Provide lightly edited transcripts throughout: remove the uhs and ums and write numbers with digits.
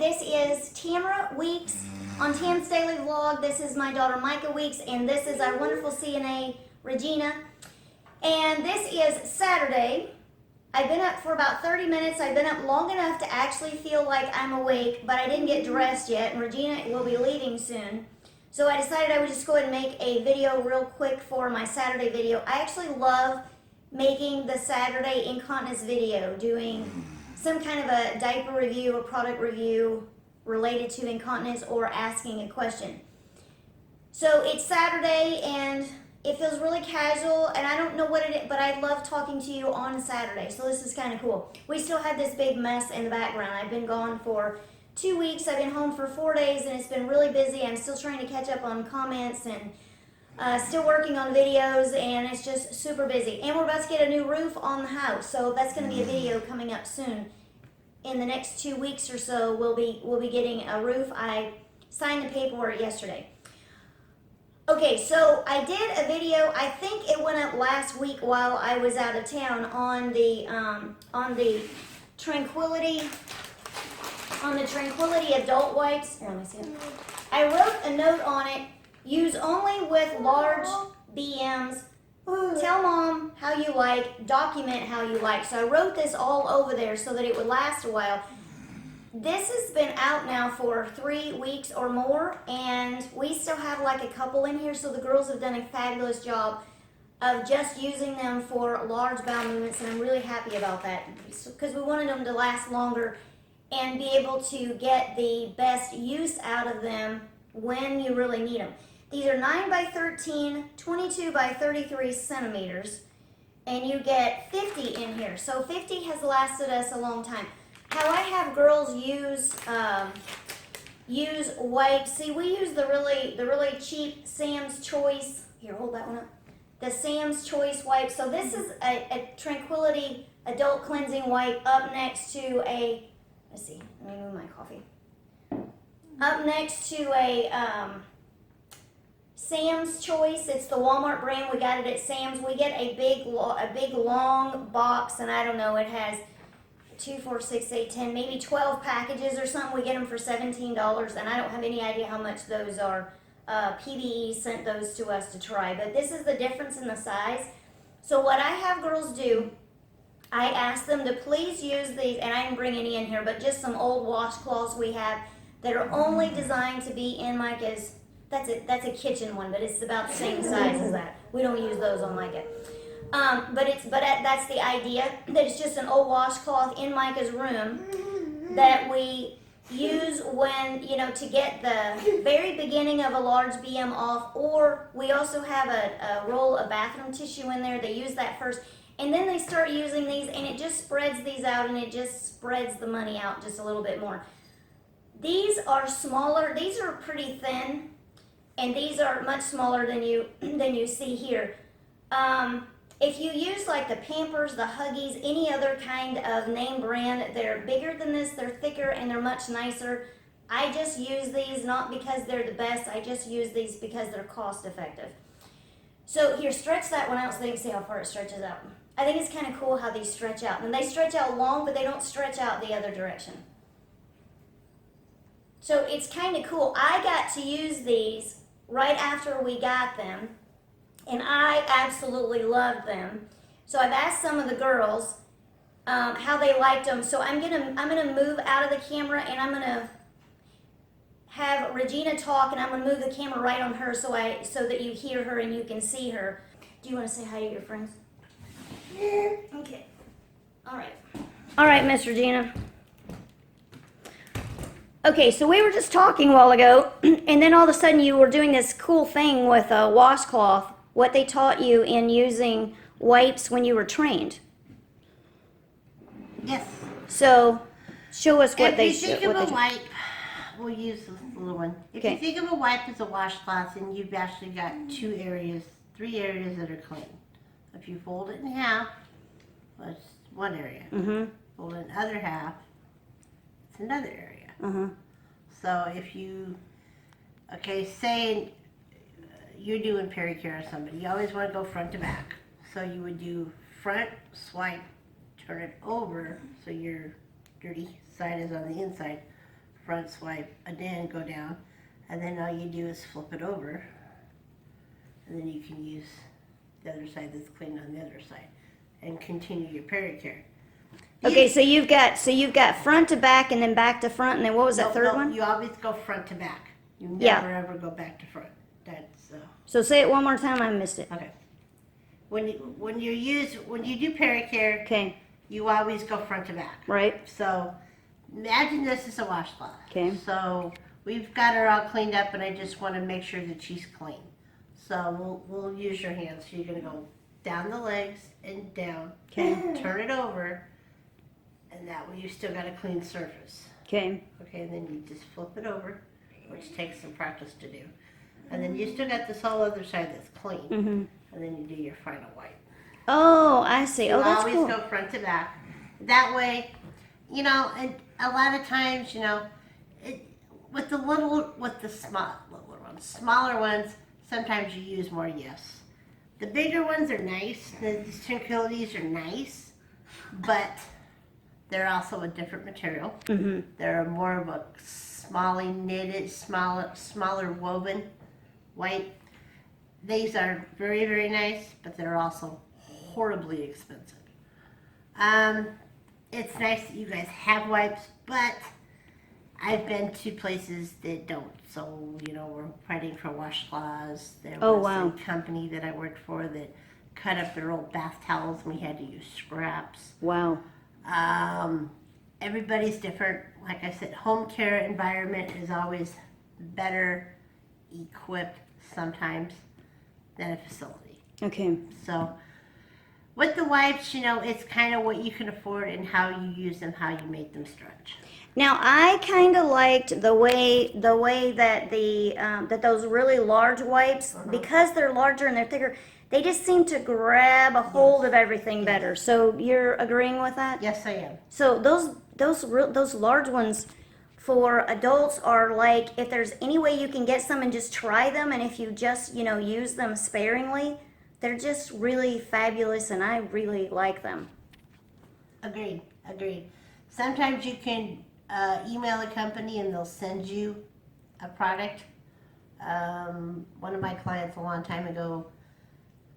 this is Tamera Weeks on Tam's Daily Vlog. This is my daughter Micah Weeks, and this is our wonderful CNA, Regina. And this is Saturday. I've been up for about 30 minutes. I've been up long enough to actually feel like I'm awake, but I didn't get dressed yet, and Regina will be leaving soon. So I decided I would just go ahead and make a video real quick for my Saturday video. I actually love making the Saturday incontinence video, doing some kind of a diaper review, a product review related to incontinence, or asking a question. So it's Saturday and it feels really casual, and I don't know what it is, but I love talking to you on Saturday, so this is kind of cool. We still have this big mess in the background. I've been gone for 2 weeks. I've been home for 4 days, and it's been really busy. I'm still trying to catch up on comments and still working on videos, and it's just super busy. And we're about to get a new roof on the house, so that's going to be a video coming up soon. In the next 2 weeks or so, we'll be getting a roof. I signed the paperwork yesterday. Okay, so I did a video. I think it went up last week while I was out of town on the Tranquility adult wipes. Here, let me see it. I wrote a note on it. Use only with large BMs. Tell mom how you like. Document how you like. So I wrote this all over there so that it would last a while. This has been out now for 3 weeks or more, and we still have like a couple in here, so the girls have done a fabulous job of just using them for large bowel movements, and I'm really happy about that because we wanted them to last longer and be able to get the best use out of them when you really need them. These are 9 by 13, 22 by 33 centimeters, and you get 50 in here. So 50 has lasted us a long time. How I have girls use wipes. See, we use the really cheap Sam's Choice. Here, hold that one up. The Sam's Choice wipe. So this is a Tranquility adult cleansing wipe up next to a. Let's see. Let me move my coffee. Up next to a Sam's Choice. It's the Walmart brand. We got it at Sam's. We get a big long box, and I don't know. It has 2, 4, 6, 8, 10, maybe 12 packages or something. We get them for $17, and I don't have any idea how much those are. PBE sent those to us to try, but this is the difference in the size. So what I have girls do, I ask them to please use these, and I didn't bring any in here, but just some old washcloths we have that are only designed to be in Micah's. That's a kitchen one, but it's about the same size as that. We don't use those on Micah. But that's the idea, that it's just an old washcloth in Micah's room that we use when, to get the very beginning of a large BM off, or we also have a roll of bathroom tissue in there. They use that first, and then they start using these, and it just spreads these out, and it just spreads the money out just a little bit more. These are smaller. These are pretty thin, and these are much smaller than you see here. If you use like the Pampers, the Huggies, any other kind of name brand, they're bigger than this, they're thicker, and they're much nicer. I just use these not because they're the best, I just use these because they're cost effective. So here, stretch that one out so they can see how far it stretches out. I think it's kind of cool how these stretch out. And they stretch out long, but they don't stretch out the other direction. So it's kind of cool. I got to use these right after we got them, and I absolutely loved them. So I've asked some of the girls how they liked them. So I'm gonna move out of the camera, and I'm gonna have Regina talk, and I'm gonna move the camera right on her so that you hear her and you can see her. Do you want to say hi to your friends? Okay. All right, Miss Regina. Okay, so we were just talking a while ago, and then all of a sudden you were doing this cool thing with a washcloth. What they taught you in using wipes when you were trained. Yes. So, show us what they. If you think of a wipe, we'll use this little one. If you think of a wipe as a washcloth, and you've actually got 3 areas that are clean. If you fold it in half, that's one area. Fold it in the other half, it's another area. So if you, say you're doing pericure on somebody, you always want to go front to back. So you would do front, swipe, turn it over so your dirty side is on the inside. front swipe, and then go down, and then all you do is flip it over, and then you can use the other side that's clean on the other side, and continue your pericare. Okay, so you've got front to back and then back to front, and then what was that third one? You always go front to back. You never Yeah. ever go back to front. That's So say it one more time. I missed it. okay. When you do pericare, Okay. you always go front to back. Right. So imagine this is a washcloth. Okay. So we've got her all cleaned up, and I just want to make sure that she's clean. So we'll use your hands. So you're gonna go down the legs and down. Okay. Turn it over, and that way you still got a clean surface. Okay. Okay, and then you just flip it over, which takes some practice to do. And then you still got this whole other side that's clean. Mm-hmm. And then you do your final wipe. Oh, I see. Oh, that's always cool. go front to back. That way, and a lot of times, with the smaller ones, sometimes you use more yes. The bigger ones are nice. The tranquilities are nice, but they're also a different material. Mm-hmm. They're more of a smally knitted, smaller woven white. These are very, very nice, but they're also horribly expensive. It's nice that you guys have wipes, but I've been to places that don't. So, we're fighting for washcloths. There was a company that I worked for that cut up their old bath towels, and we had to use scraps. Wow. Everybody's different. Like I said, home care environment is always better equipped sometimes than a facility. Okay. So with the wipes, it's kind of what you can afford and how you use them, how you make them stretch. Now I kind of liked the way that that those really large wipes, because they're larger and they're thicker, they just seem to grab a hold of everything better. So you're agreeing with that? Yes, I am. So those large ones for adults are like, if there's any way you can get some and just try them, and if you just use them sparingly, they're just really fabulous, and I really like them. Agreed. Sometimes you can email a company and they'll send you a product. One of my clients a long time ago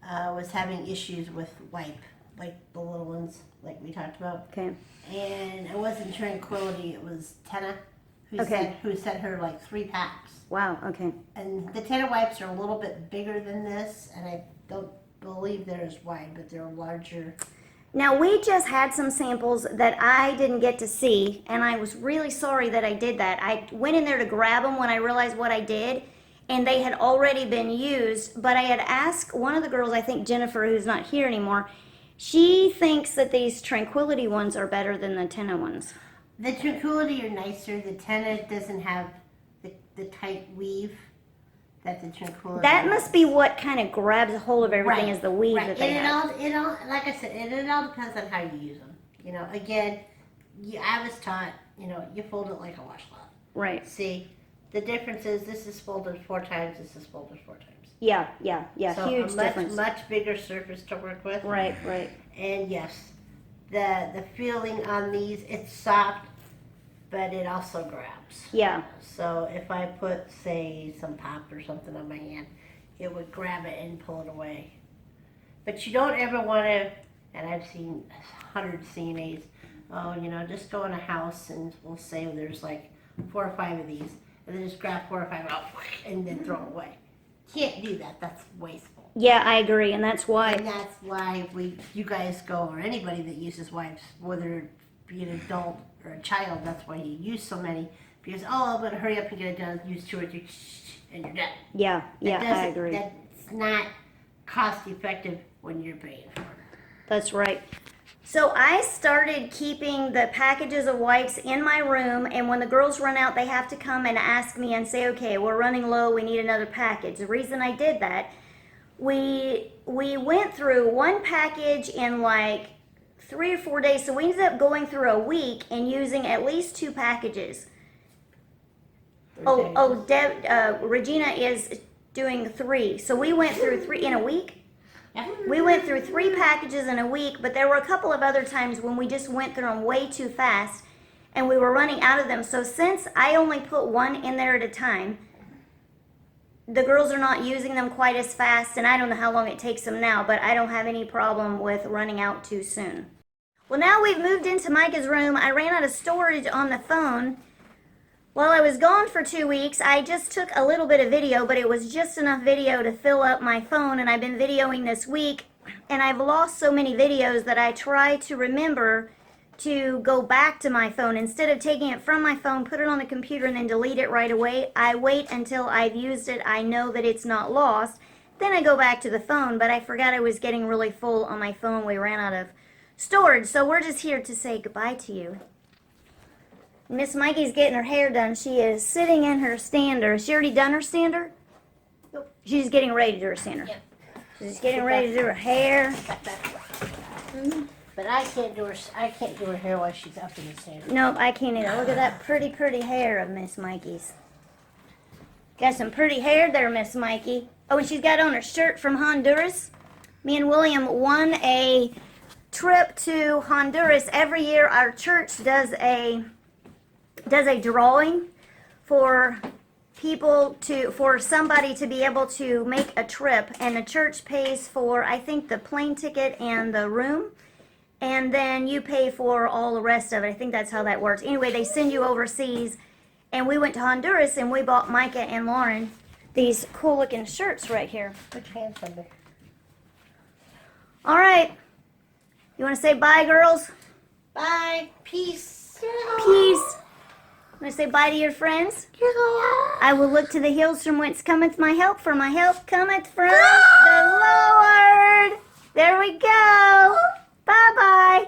was having issues with wipe, like the little ones, like we talked about. Okay. And it wasn't Tranquility, it was Tena, Okay. who sent her like 3 packs. Wow. Okay. And the Tena wipes are a little bit bigger than this, and I don't believe they're as wide, but they're larger. Now, we just had some samples that I didn't get to see, and I was really sorry that I did that. I went in there to grab them when I realized what I did, and they had already been used, but I had asked one of the girls, I think Jennifer, who's not here anymore, she thinks that these Tranquility ones are better than the Tena ones. The Tranquility are nicer. The Tena doesn't have the tight weave that the Tranquility That has. must be what kind of grabs a hold of everything, Right, is the weave right. that they have. It all, like I said, it all depends on how you use them. Again, I was taught, you fold it like a washcloth. Right. See, the difference is this is folded 4 times, this is folded 4 times. Yeah, So huge a difference. much bigger surface to work with. Right. And yes, the feeling on these, it's soft, but it also grabs. Yeah. So if I put, say, some pop or something on my hand, it would grab it and pull it away. But you don't ever want to, and I've seen 100 CNAs, just go in a house and we'll say there's like 4 or 5 of these, and then just grab 4 or 5 and then throw it away. Can't do that. That's wasteful. Yeah, I agree, and that's why. And that's why you guys go, or anybody that uses wipes, whether it be an adult or a child, that's why you use so many. Because, I'm going to hurry up and get it done, use 2 or 3, and you're done. Yeah, I agree. That's not cost effective when you're paying for it. That's right. So I started keeping the packages of wipes in my room, and when the girls run out, they have to come and ask me and say, okay, we're running low, we need another package. The reason I did that, we went through one package in like 3 or 4 days, so we ended up going through a week and using at least 2 packages. Regina is doing 3, so we went through 3 in a week. We went through 3 packages in a week, but there were a couple of other times when we just went through them way too fast. and we were running out of them. So since I only put one in there at a time, the girls are not using them quite as fast, and I don't know how long it takes them now, but I don't have any problem with running out too soon. Well, now we've moved into Micah's room. I ran out of storage on the phone. While I was gone for 2 weeks, I just took a little bit of video, but it was just enough video to fill up my phone, and I've been videoing this week, and I've lost so many videos that I try to remember to go back to my phone. Instead of taking it from my phone, put it on the computer, and then delete it right away, I wait until I've used it, I know that it's not lost, then I go back to the phone. But I forgot I was getting really full on my phone. We ran out of storage, so we're just here to say goodbye to you. Miss Mikey's getting her hair done. She is sitting in her stander. Has she already done her stander? Nope. She's getting ready to do her stander. Yep. She's getting ready to do her hair. But I can't do her hair while she's up in the sand. Nope, I can't either. Look at that pretty, pretty hair of Miss Mikey's. Got some pretty hair there, Miss Mikey. Oh, and she's got on her shirt from Honduras. Me and William won a trip to Honduras. Every year our church does a drawing for somebody to be able to make a trip, and the church pays for, I think, the plane ticket and the room, and then you pay for all the rest of it. I think that's how that works. Anyway, they send you overseas, and we went to Honduras, and we bought Micah and Lauren these cool looking shirts right here. Put your hands under. All right, you want to say bye, girls? Bye. Peace. Peace. Want to say bye to your friends? I will look to the hills from whence cometh my help, for my help cometh from the Lord. There we go. Bye-bye.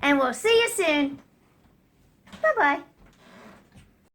And we'll see you soon. Bye-bye.